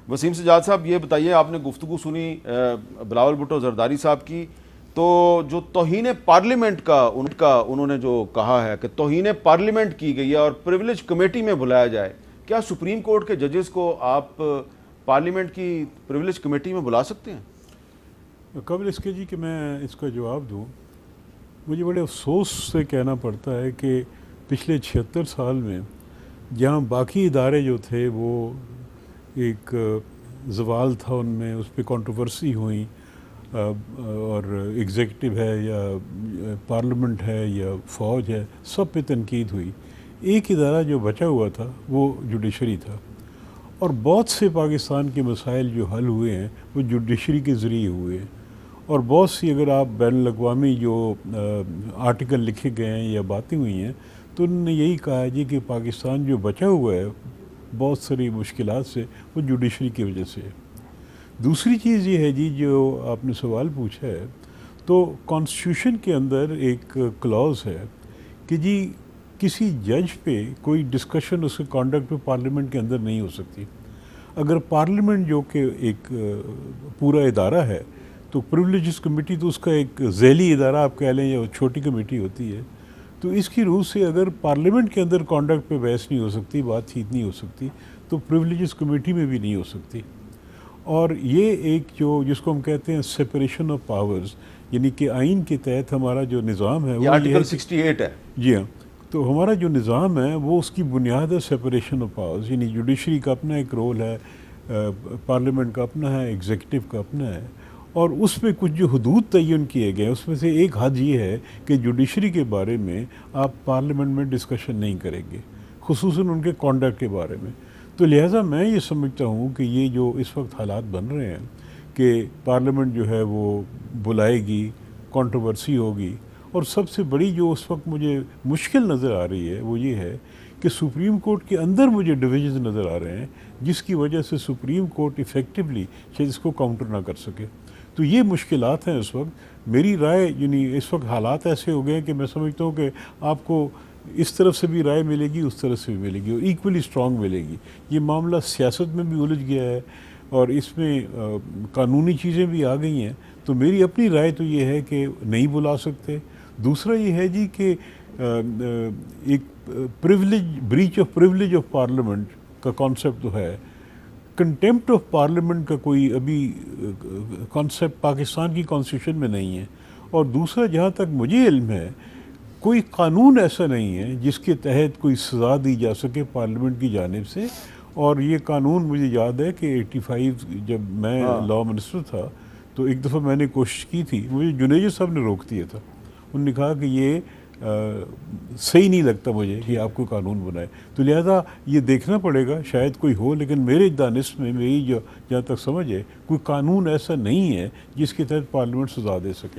वसीम सजाद साहब, ये बताइए, आपने गुफ्तगू सुनी बिलावल भुट्टो जरदारी साहब की, तो जो तौहीन पार्लियामेंट का उन्होंने जो कहा है कि तौहीन पार्लियामेंट की गई है और प्रिविलेज कमेटी में बुलाया जाए, क्या सुप्रीम कोर्ट के जजेस को आप पार्लियामेंट की प्रिविलेज कमेटी में बुला सकते हैं? कबल इसके जी कि मैं इसका जवाब दूँ, मुझे बड़े अफसोस से कहना पड़ता है कि पिछले 76 साल में जहाँ बाकी इदारे जो थे वो एक जवाल था उनमें, उस पर कंट्रोवर्सी हुई, और एग्जीक्यूटिव है या पार्लियामेंट है या फ़ौज है, सब पे तनकीद हुई। एक इदारा जो बचा हुआ था वो जुडिशरी था, और बहुत से पाकिस्तान के मसाइल जो हल हुए हैं वो जुडिशरी के ज़रिए हुए हैं। और बहुत सी, अगर आप बैन अवी जो आर्टिकल लिखे गए हैं या बातें हुई हैं, तो उन्होंने यही कहा है जी कि पाकिस्तान जो बचा हुआ है बहुत सारी मुश्किलात से, वो जुडिशरी की वजह से है। दूसरी चीज़ ये है जी, जो आपने सवाल पूछा है, तो कॉन्स्टिट्यूशन के अंदर एक क्लॉज है कि जी किसी जज पे कोई डिस्कशन उसके कॉन्डक्ट पे पार्लियामेंट के अंदर नहीं हो सकती। अगर पार्लियामेंट जो कि एक पूरा इदारा है, तो प्रिविलेजेस कमेटी तो उसका एक झैली इदारा आप कह लें या छोटी कमेटी होती है, तो इसकी रूह से अगर पार्लियामेंट के अंदर कॉन्डक्ट पे बहस नहीं हो सकती, बातचीत नहीं हो सकती, तो प्रिविलेजेस कमेटी में भी नहीं हो सकती। और ये एक जो जिसको हम कहते हैं सेपरेशन ऑफ पावर्स, यानी कि आइन के तहत हमारा जो निज़ाम है वो आर्टिकल 68 है। जी हाँ, तो हमारा जो निज़ाम है वो उसकी बुनियाद है सेपरेशन ऑफ पावर्स, यानी जुडिशरी का अपना एक रोल है, पार्लियामेंट का अपना है, एग्जीक्यूटिव का अपना है, और उसमें कुछ जो हदूद तयन किए गए हैं उसमें से एक हद ये है कि जुडिशरी के बारे में आप पार्लियामेंट में डिस्कशन नहीं करेंगे, खुसूसन उनके कॉन्डक्ट के बारे में। तो लिहाजा मैं ये समझता हूँ कि ये जो इस वक्त हालात बन रहे हैं कि पार्लियामेंट जो है वो बुलाएगी, कंट्रोवर्सी होगी, और सबसे बड़ी जो उस वक्त मुझे मुश्किल नज़र आ रही है वो ये है कि सुप्रीम कोर्ट के अंदर मुझे डिविजन नज़र आ रहे हैं, जिसकी वजह से सुप्रीम कोर्ट इफ़ेक्टिवली शायद इसको काउंटर ना कर सके। तो ये मुश्किलात हैं इस वक्त। मेरी राय, यानी इस वक्त हालात ऐसे हो गए हैं कि मैं समझता हूँ कि आपको इस तरफ से भी राय मिलेगी, उस तरफ से भी मिलेगी, और इक्वली स्ट्रॉन्ग मिलेगी। ये मामला सियासत में भी उलझ गया है और इसमें कानूनी चीज़ें भी आ गई हैं। तो मेरी अपनी राय तो ये है कि नहीं बुला सकते। दूसरा ये है जी कि एक breach of privilege of parliament का कॉन्सेप्ट तो है, कंटेम्प्ट ऑफ पार्लियामेंट का कोई अभी कॉन्सेप्ट पाकिस्तान की कॉन्स्टिट्यूशन में नहीं है। और दूसरा, जहाँ तक मुझे इल्म है, कोई कानून ऐसा नहीं है जिसके तहत कोई सज़ा दी जा सके पार्लियामेंट की जानिब से। और ये कानून मुझे याद है कि 85 जब मैं लॉ मिनिस्टर था तो एक दफ़ा मैंने कोशिश की थी, मुझे जुनेजो साहब ने रोक दिया था। उन्होंने कहा कि ये सही नहीं लगता मुझे कि आप कोई कानून बनाए। तो लिहाजा ये देखना पड़ेगा, शायद कोई हो, लेकिन मेरे दानिश में, मेरी जो जहाँ तक समझ है, कोई कानून ऐसा नहीं है जिसके तहत पार्लियामेंट सजा दे सके।